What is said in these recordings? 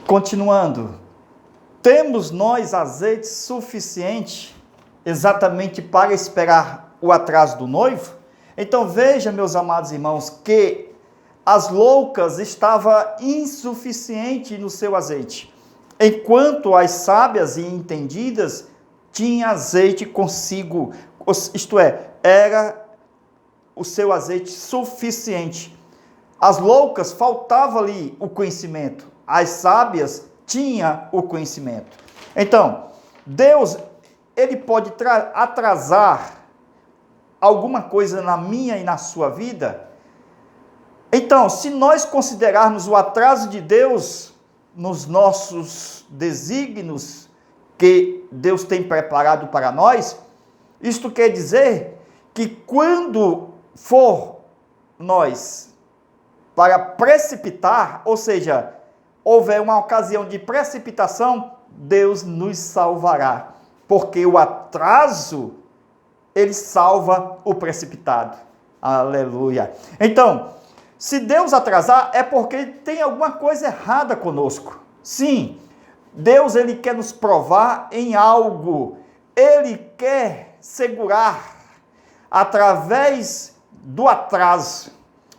Continuando, temos nós azeite suficiente exatamente para esperar o atraso do noivo? Então veja, meus amados irmãos, que as loucas estavam insuficientes no seu azeite, enquanto as sábias e entendidas tinham azeite consigo, isto é, era o seu azeite suficiente. As loucas faltava ali o conhecimento, as sábias tinham o conhecimento. Então, Deus, ele pode atrasar alguma coisa na minha e na sua vida. Então, se nós considerarmos o atraso de Deus nos nossos desígnios que Deus tem preparado para nós, isto quer dizer que quando for nós para precipitar, ou seja, houver uma ocasião de precipitação, Deus nos salvará, porque o atraso, ele salva o precipitado. Aleluia. Então, se Deus atrasar, é porque tem alguma coisa errada conosco. Sim, Deus, ele quer nos provar em algo. Ele quer segurar através do atraso.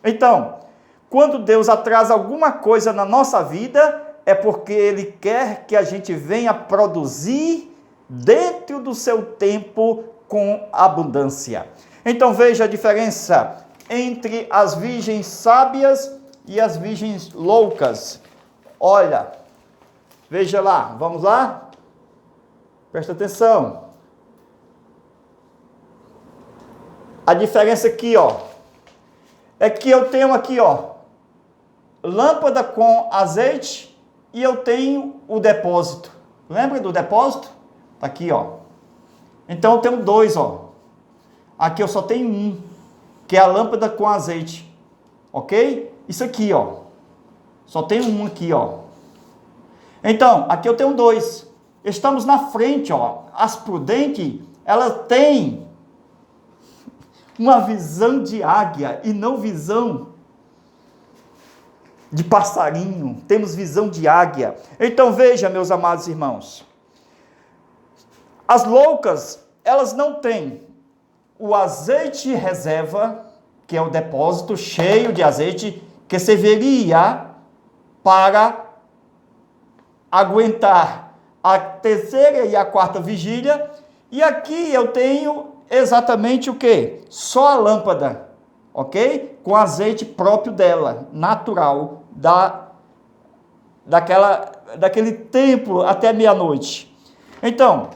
Então, quando Deus atrasa alguma coisa na nossa vida, é porque Ele quer que a gente venha produzir dentro do seu tempo com abundância. Então veja a diferença entre as virgens sábias e as virgens loucas. Olha, veja lá, vamos lá? Presta atenção. A diferença aqui, ó, é que eu tenho aqui, ó, lâmpada com azeite e eu tenho o depósito. Lembra do depósito? Tá aqui, ó. Então eu tenho dois, ó. Aqui eu só tenho um, que é a lâmpada com azeite. Ok? Isso aqui, ó. Só tenho um aqui, ó. Então, aqui eu tenho dois. Estamos na frente, ó. As prudentes, elas têm uma visão de águia e não visão de passarinho. Temos visão de águia. Então veja, meus amados irmãos, as loucas, elas não têm o azeite reserva, que é o depósito cheio de azeite, que serviria para aguentar a terceira e a quarta vigília. E aqui eu tenho exatamente o que? Só a lâmpada, ok? Com azeite próprio dela, natural, daquele tempo até meia-noite. Então,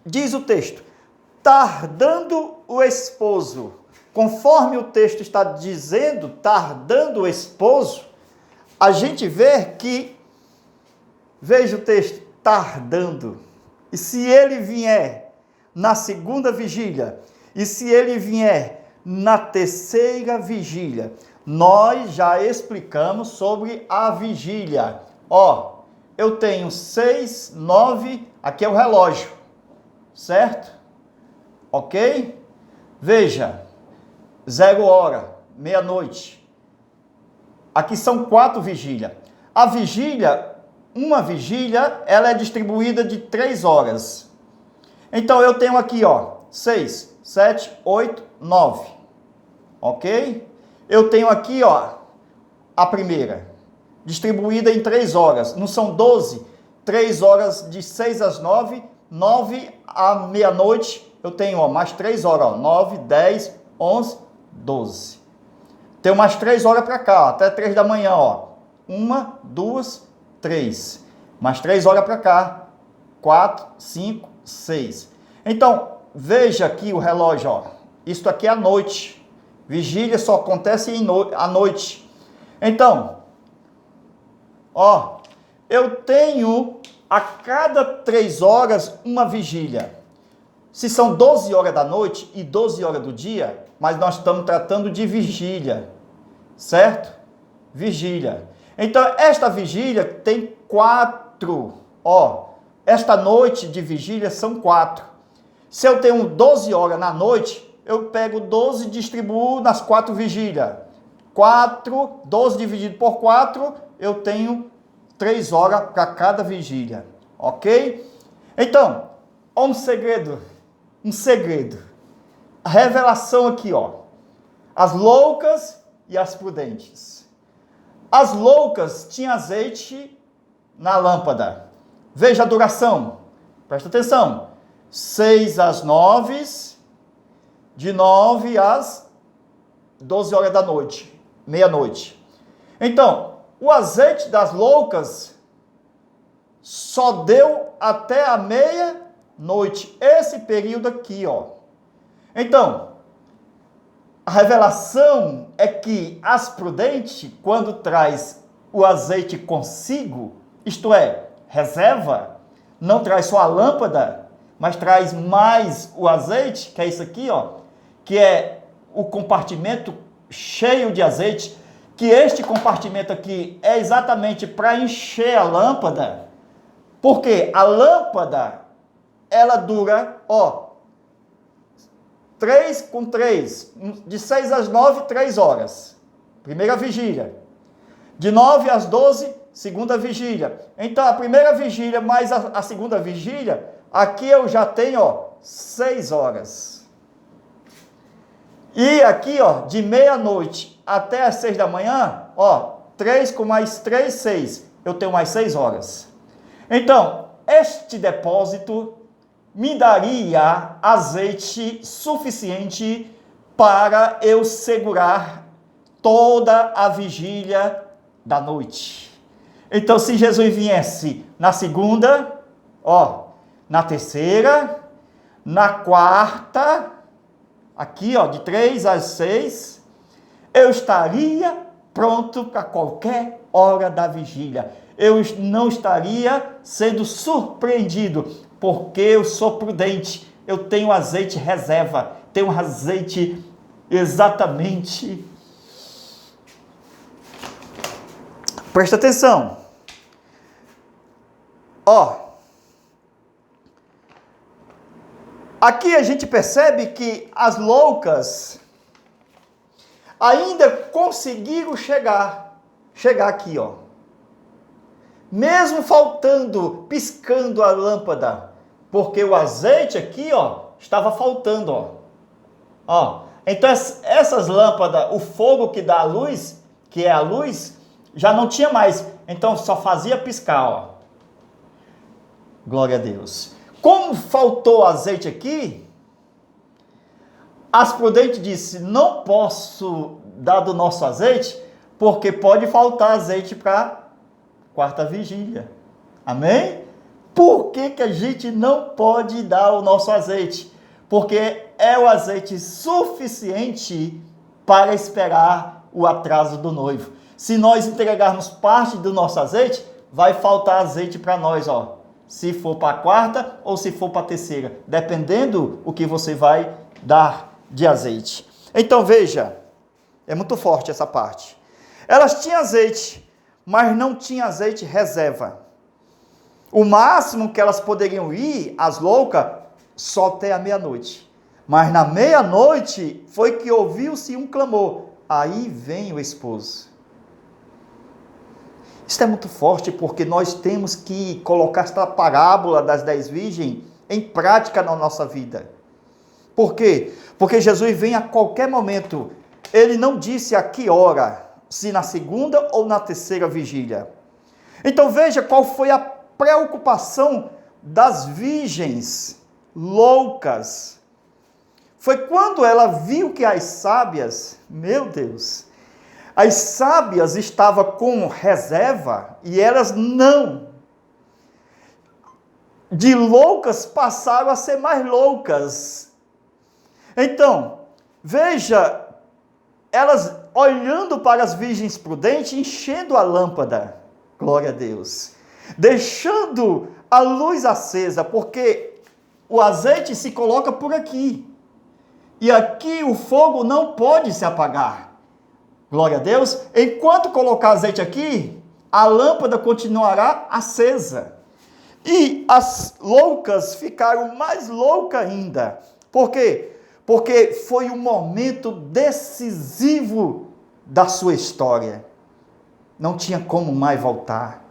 diz o texto, tardando o esposo, conforme o texto está dizendo, tardando o esposo, a gente vê que, veja o texto, tardando, e se ele vier na segunda vigília, e se ele vier na terceira vigília, nós já explicamos sobre a vigília. Ó, eu tenho 6, 9, aqui é o relógio, certo? Ok? Veja, 0 hora, meia-noite. Aqui são 4 vigílias. A vigília, uma vigília, ela é distribuída de 3 horas. Então eu tenho aqui, ó, 6, 7, 8, 9. Ok? Eu tenho aqui, ó, a primeira, distribuída em 3 horas. Não são 12? 3 horas de 6 às 9, 9 à meia-noite, eu tenho, ó, mais 3 horas, ó, 9, 10, 11, 12. Tenho mais 3 horas para cá, ó, até 3 da manhã, ó. 1, 2, 3. Mais 3 horas para cá. 4, 5, 6. Então, veja aqui o relógio, ó. Isto aqui é a noite. Vigília só acontece à noite. Então, ó, eu tenho a cada 3 horas uma vigília. Se são 12 horas da noite e 12 horas do dia, mas nós estamos tratando de vigília, certo? Vigília. Então, esta vigília tem 4, ó, esta noite de vigília são 4. Se eu tenho 12 horas na noite, eu pego 12 e distribuo nas 4 vigílias. 4, 12 dividido por 4, eu tenho 3 horas para cada vigília, ok? Então, ó um segredo, a revelação aqui, ó, as loucas e as prudentes. As loucas tinham azeite na lâmpada, veja a duração, presta atenção, 6 às 9, de 9 às 12 horas da noite, meia-noite. Então, o azeite das loucas só deu até a meia-noite, esse período aqui, ó. Então, a revelação é que as prudentes, quando traz o azeite consigo, isto é, reserva, não traz só a lâmpada, mas traz mais o azeite, que é isso aqui, ó, que é o compartimento cheio de azeite, que este compartimento aqui é exatamente para encher a lâmpada, porque a lâmpada, ela dura, ó, 3 com 3, de 6 às 9, 3 horas, primeira vigília, de 9 às 12, segunda vigília. Então, a primeira vigília mais a segunda vigília, aqui eu já tenho, ó, 6 horas. E aqui, ó, de meia-noite até as 6 da manhã, ó, 3 com mais 3, 6. Eu tenho mais 6 horas. Então, este depósito me daria azeite suficiente para eu segurar toda a vigília da noite. Então, se Jesus viesse na segunda, ó, na terceira, na quarta, aqui, ó, de 3 às 6, eu estaria pronto para qualquer hora da vigília. Eu não estaria sendo surpreendido, porque eu sou prudente. Eu tenho azeite reserva, tenho azeite exatamente. Presta atenção. Ó, aqui a gente percebe que as loucas ainda conseguiram chegar aqui, ó. Mesmo faltando, piscando a lâmpada, porque o azeite aqui, ó, estava faltando, ó. Ó, então essas lâmpadas, o fogo que dá a luz, que é a luz, já não tinha mais, então só fazia piscar, ó. Glória a Deus. Como faltou azeite aqui, as prudentes disse, não posso dar do nosso azeite, porque pode faltar azeite para quarta vigília. Amém? Por que a gente não pode dar o nosso azeite? Porque é o azeite suficiente para esperar o atraso do noivo. Se nós entregarmos parte do nosso azeite, vai faltar azeite para nós, ó. Se for para a quarta ou se for para a terceira, dependendo o que você vai dar de azeite. Então veja, é muito forte essa parte. Elas tinham azeite, mas não tinham azeite reserva. O máximo que elas poderiam ir, as loucas, só até a meia-noite. Mas na meia-noite foi que ouviu-se um clamor. Aí vem o esposo. Isso é muito forte, porque nós temos que colocar esta parábola das 10 virgens em prática na nossa vida. Por quê? Porque Jesus vem a qualquer momento. Ele não disse a que hora, se na segunda ou na terceira vigília. Então veja qual foi a preocupação das virgens loucas. Foi quando ela viu que as sábias, meu Deus, as sábias estavam com reserva e elas não. De loucas passaram a ser mais loucas. Então, veja, elas olhando para as virgens prudentes, enchendo a lâmpada, glória a Deus, deixando a luz acesa, porque o azeite se coloca por aqui, e aqui o fogo não pode se apagar, glória a Deus. Enquanto colocar azeite aqui, a lâmpada continuará acesa, e as loucas ficaram mais loucas ainda. Por quê? Porque foi um momento decisivo da sua história. Não tinha como mais voltar.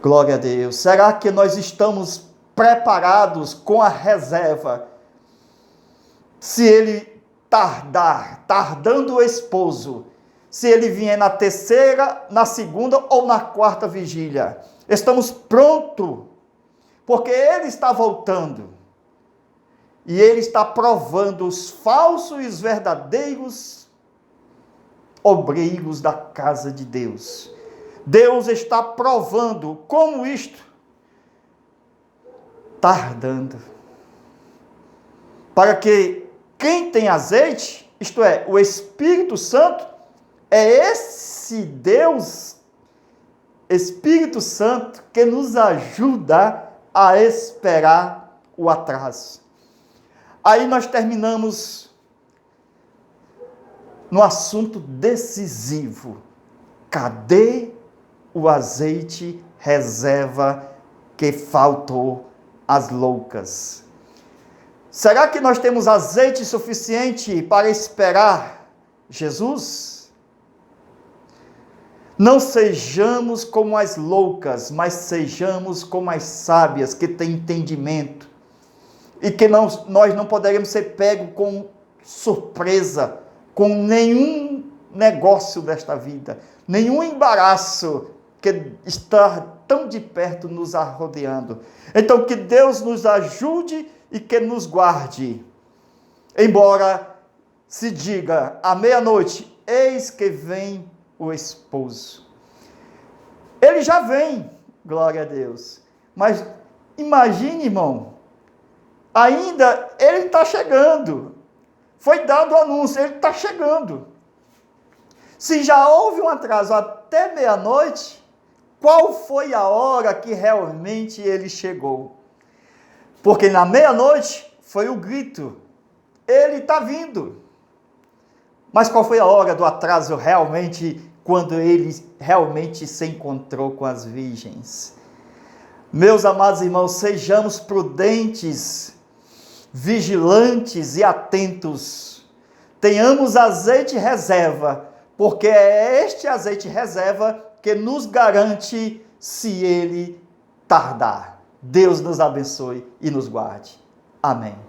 Glória a Deus. Será que nós estamos preparados com a reserva? Se ele tardando o esposo, se ele vier na terceira, na segunda ou na quarta vigília, estamos prontos, porque ele está voltando. E ele está provando os falsos e os verdadeiros obreiros da casa de Deus. Deus está provando como isto tardando. Para que quem tem azeite, isto é, o Espírito Santo, é esse Deus, Espírito Santo, que nos ajuda a esperar o atraso. Aí nós terminamos no assunto decisivo. Cadê o azeite reserva que faltou às loucas? Será que nós temos azeite suficiente para esperar Jesus? Não sejamos como as loucas, mas sejamos como as sábias, que têm entendimento. E que nós não poderemos ser pegos com surpresa, com nenhum negócio desta vida, nenhum embaraço que está tão de perto nos rodeando. Então, que Deus nos ajude e que nos guarde. Embora se diga à meia-noite, eis que vem o esposo. Ele já vem, glória a Deus. Mas imagine, irmão, ainda ele está chegando. Foi dado o anúncio, ele está chegando. Se já houve um atraso até meia-noite, qual foi a hora que realmente ele chegou? Porque na meia-noite foi o grito, ele está vindo. Mas qual foi a hora do atraso realmente, quando ele realmente se encontrou com as virgens? Meus amados irmãos, sejamos prudentes, vigilantes e atentos. Tenhamos azeite reserva, porque é este azeite reserva que nos garante se ele tardar. Deus nos abençoe e nos guarde. Amém.